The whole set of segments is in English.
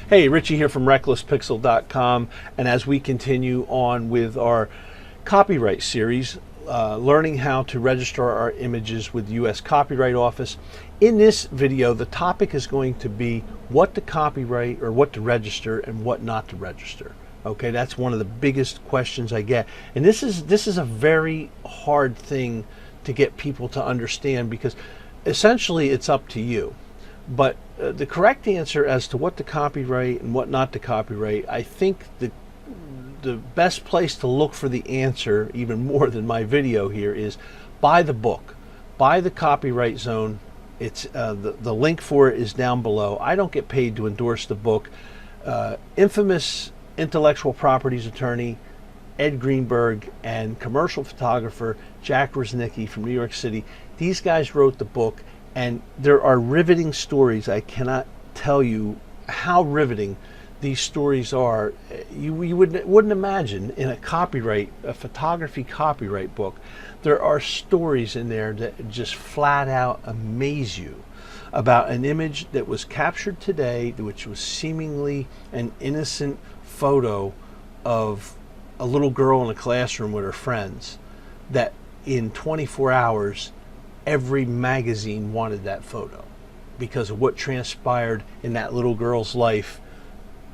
Hey, Richie here from RecklessPixel.com, and as we continue on with our copyright series, learning how to register our images with the U.S. Copyright Office. In this video, the topic is going to be what to copyright or what to register and what not to register. Okay, that's one of the biggest questions I get, and this is a very hard thing to get people to understand because essentially it's up to you. But the correct answer as to what to copyright and what not to copyright, I think the best place to look for the answer, even more than my video here, is buy the book, buy the Copyright Zone. It's the link for it is down below. I don't get paid to endorse the book. Infamous intellectual properties attorney Ed Greenberg and commercial photographer Jack Rosnicki from New York City. These guys wrote the book, and there are riveting stories. I cannot tell you how riveting these stories are. You wouldn't imagine in a photography copyright book, there are stories in there that just flat out amaze you about an image that was captured today, which was seemingly an innocent photo of a little girl in a classroom with her friends, that in 24 hours every magazine wanted that photo because of what transpired in that little girl's life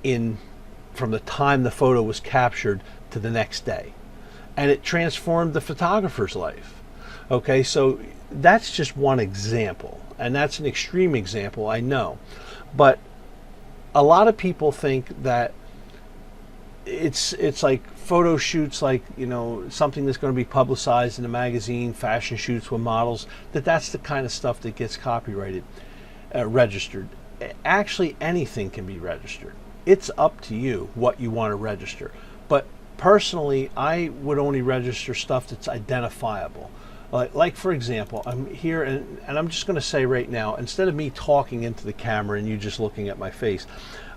from the time the photo was captured to the next day. And it transformed the photographer's life. Okay, so that's just one example, and that's an extreme example, I know. But a lot of people think that it's like photo shoots, like, you know, something that's going to be publicized in a magazine, fashion shoots with models, that's the kind of stuff that gets copyrighted, registered. Actually, anything can be registered. It's up to you what you want to register. But personally, I would only register stuff that's identifiable. Like for example, I'm here and I'm just going to say right now, instead of me talking into the camera and you just looking at my face,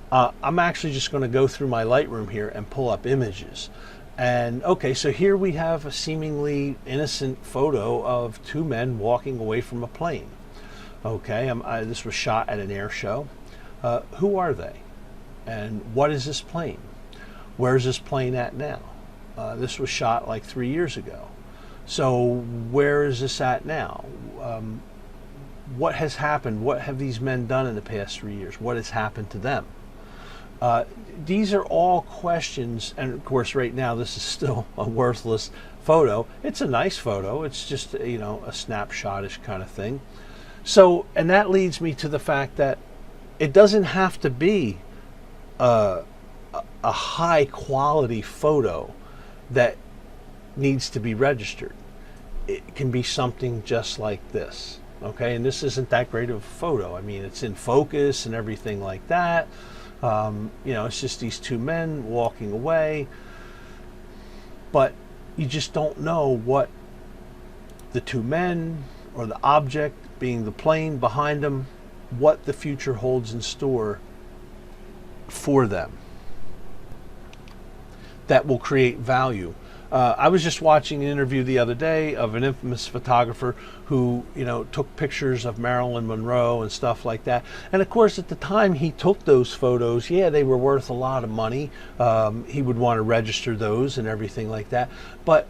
I'm actually just going to go through my Lightroom here and pull up images. And okay, so here we have a seemingly innocent photo of two men walking away from a plane. Okay, this was shot at an air show. Who are they? And what is this plane? Where's this plane at now? This was shot like 3 years ago. So where is this at now? What has happened? What have these men done in the past 3 years? What has happened to them? These are all questions, and of course right now this is still a worthless photo. It's a nice photo. It's just, you know, a snapshotish kind of thing. So, and that leads me to the fact that it doesn't have to be a high quality photo that needs to be registered. It can be something just like this. Okay, and this isn't that great of a photo. I mean, it's in focus and everything like that. You know, it's just these two men walking away, but you just don't know what the two men or the object, being the plane behind them, what the future holds in store for them that will create value. I was just watching an interview the other day of an infamous photographer who, you know, took pictures of Marilyn Monroe and stuff like that. And of course, at the time he took those photos, yeah, they were worth a lot of money. He would want to register those and everything like that. But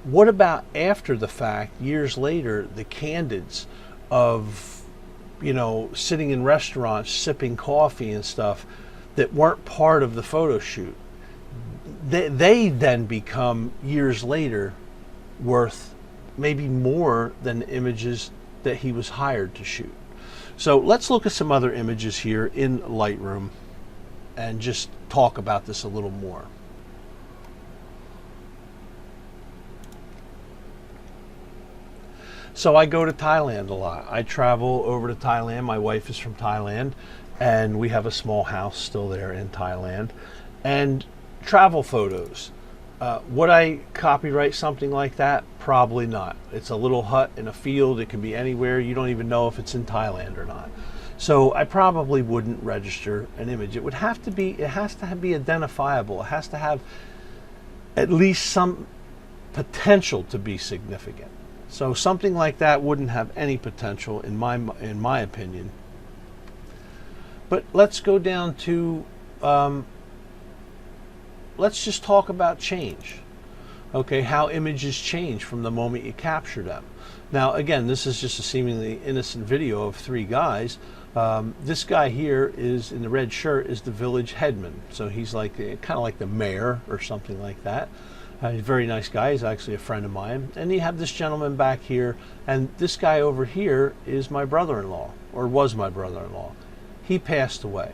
what about after the fact, years later, the candids of, you know, sitting in restaurants, sipping coffee and stuff that weren't part of the photo shoot? They then become, years later, worth maybe more than the images that he was hired to shoot. So let's look at some other images here in Lightroom and just talk about this a little more. So I go to Thailand a lot. I travel over to Thailand. My wife is from Thailand, and we have a small house still there in Thailand. And travel photos. Would I copyright something like that? Probably not. It's a little hut in a field. It can be anywhere. You don't even know if it's in Thailand or not. So I probably wouldn't register an image. It has to be identifiable. It has to have at least some potential to be significant. So something like that wouldn't have any potential in my opinion. But let's go down to let's just talk about change. Okay, how images change from the moment you capture them. Now, again, this is just a seemingly innocent video of three guys. This guy here is in the red shirt is the village headman, so he's like kind of like the mayor or something like that. He's a very nice guy. He's actually a friend of mine. And you have this gentleman back here, and this guy over here is my brother-in-law, or was my brother-in-law. He passed away.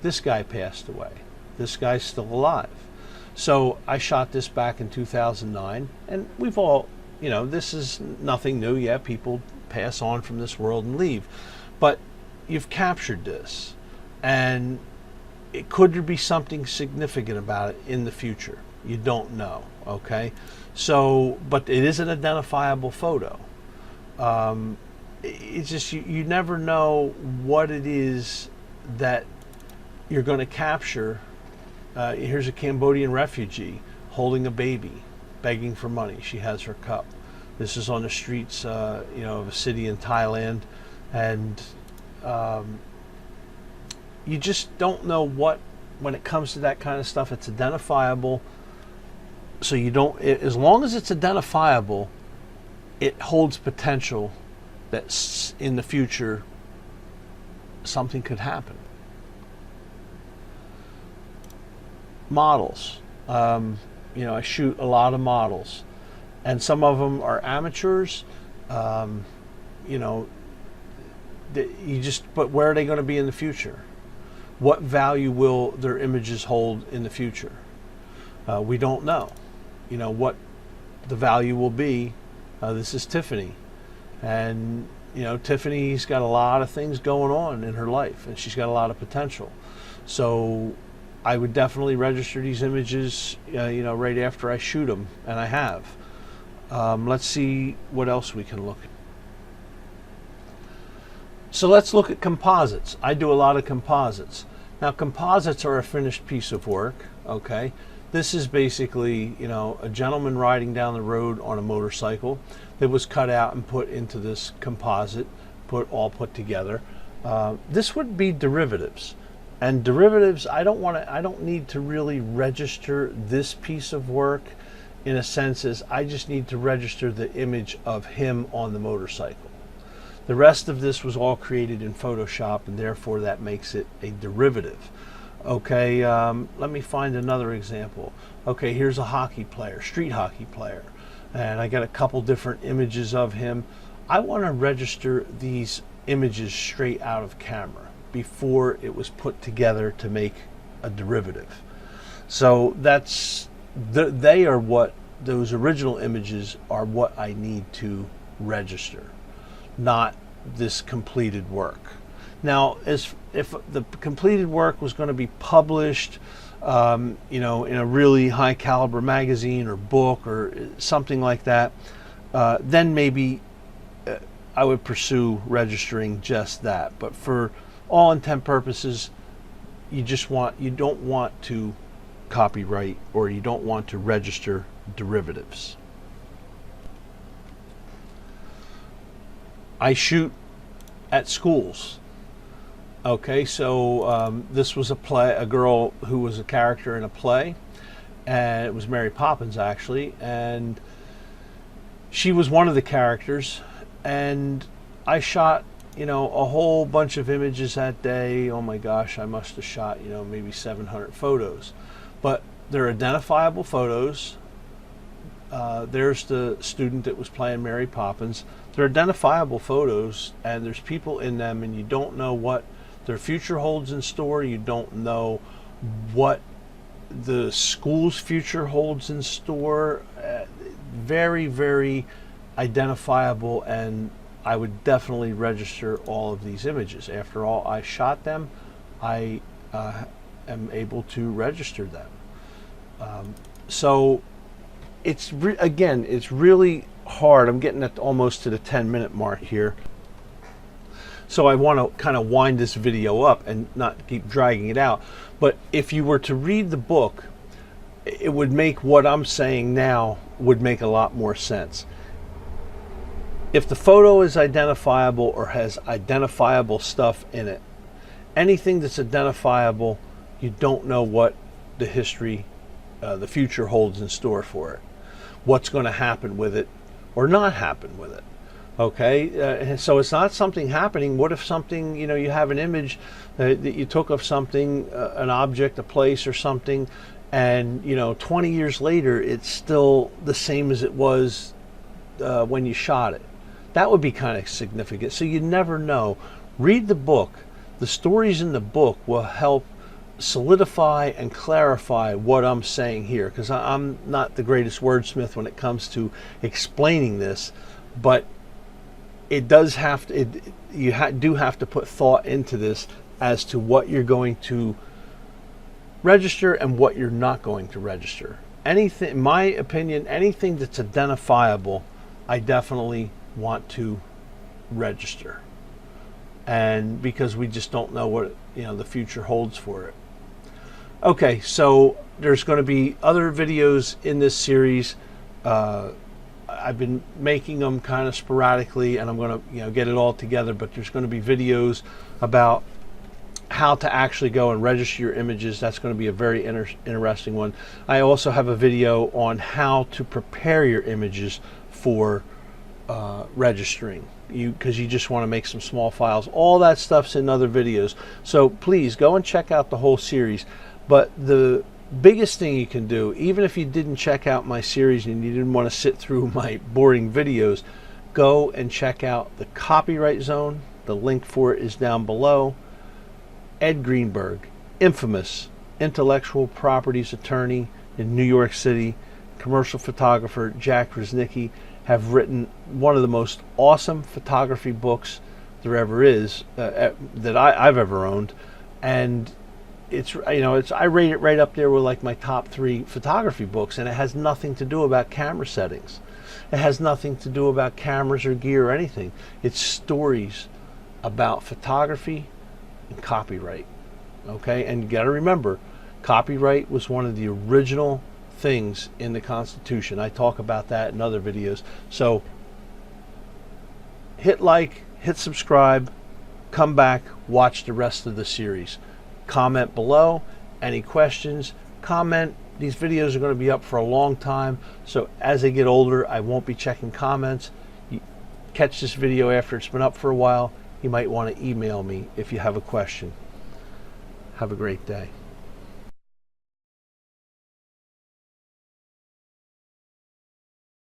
This guy passed away. This guy's still alive. So I shot this back in 2009, and we've all, this is nothing new. Yeah, people pass on from this world and leave. But you've captured this, and could there be something significant about it in the future? You don't know, okay? So, but it is an identifiable photo. It's just, you never know what it is that you're going to capture. Here's a Cambodian refugee holding a baby, begging for money. She has her cup. This is on the streets, of a city in Thailand, and you just don't know what, when it comes to that kind of stuff, it's identifiable. So you don't, as long as it's identifiable, it holds potential that in the future something could happen. Models. I shoot a lot of models, and some of them are amateurs. But where are they going to be in the future? What value will their images hold in the future? We don't know. What the value will be. This is Tiffany, and Tiffany's got a lot of things going on in her life, and she's got a lot of potential. So I would definitely register these images, right after I shoot them, and I have. Let's see what else we can look at. So let's look at composites. I do a lot of composites. Now, composites are a finished piece of work, okay? This is basically, a gentleman riding down the road on a motorcycle that was cut out and put into this composite, all put together. This would be derivatives. And derivatives, I don't need to really register this piece of work in a sense as I just need to register the image of him on the motorcycle. The rest of this was all created in Photoshop, and therefore that makes it a derivative. Okay, let me find another example. Okay, here's a hockey player, street hockey player, and I got a couple different images of him. I want to register these images straight out of camera before it was put together to make a derivative. So they are what, those original images are what I need to register, not this completed work. Now, if the completed work was going to be published, in a really high caliber magazine or book or something like that, then maybe I would pursue registering just that. But for all intent purposes, you don't want to copyright, or you don't want to register derivatives. I shoot at schools. Okay, so this was a girl who was a character in a play, and it was Mary Poppins actually, and she was one of the characters, and I shot a whole bunch of images that day. Oh my gosh, I must have shot maybe 700 photos, but they're identifiable photos. There's the student that was playing Mary Poppins. They're identifiable photos, and there's people in them, and you don't know what their future holds in store. You don't know what the school's future holds in store. Very, very identifiable, and I would definitely register all of these images. After all, I shot them. I am able to register them. So it's really hard. I'm getting at almost to the 10-minute mark here. So I want to kind of wind this video up and not keep dragging it out. But if you were to read the book, it would make what I'm saying now would make a lot more sense. If the photo is identifiable or has identifiable stuff in it, anything that's identifiable, you don't know what the future holds in store for it. What's going to happen with it or not happen with it. Okay, so it's not something happening. What if something, you have an image that you took of something, an object, a place or something, and 20 years later it's still the same as it was when you shot it? That would be kind of significant. So you never know. Read the book. The stories in the book will help solidify and clarify what I'm saying here, because I'm not the greatest wordsmith when it comes to explaining this, but it does have to, do have to put thought into this as to what you're going to register and what you're not going to register. Anything, in my opinion, anything that's identifiable, I definitely want to register. And because we just don't know what the future holds for it. Okay, so there's going to be other videos in this series. I've been making them kind of sporadically, and I'm going to get it all together, but there's going to be videos about how to actually go and register your images. That's going to be a very interesting one. I also have a video on how to prepare your images for registering, because you just want to make some small files. All that stuff's in other videos, so please go and check out the whole series. But the biggest thing you can do, even if you didn't check out my series and you didn't want to sit through my boring videos, go and check out the Copyright Zone. The link for it is down below. Ed Greenberg, infamous intellectual properties attorney in New York City, commercial photographer Jack Rosnicki, have written one of the most awesome photography books there ever is, that I've ever owned. And it's I rate it right up there with like my top 3 photography books, and it has nothing to do about camera settings. It has nothing to do about cameras or gear or anything. It's stories about photography and copyright. Okay, and you got to remember, copyright was one of the original things in the Constitution. I talk about that in other videos. So hit like, hit subscribe, come back, watch the rest of the series. Comment below. Any questions, comment. These videos are going to be up for a long time, so as they get older, I won't be checking comments. You catch this video after it's been up for a while, you might want to email me if you have a question. Have a great day.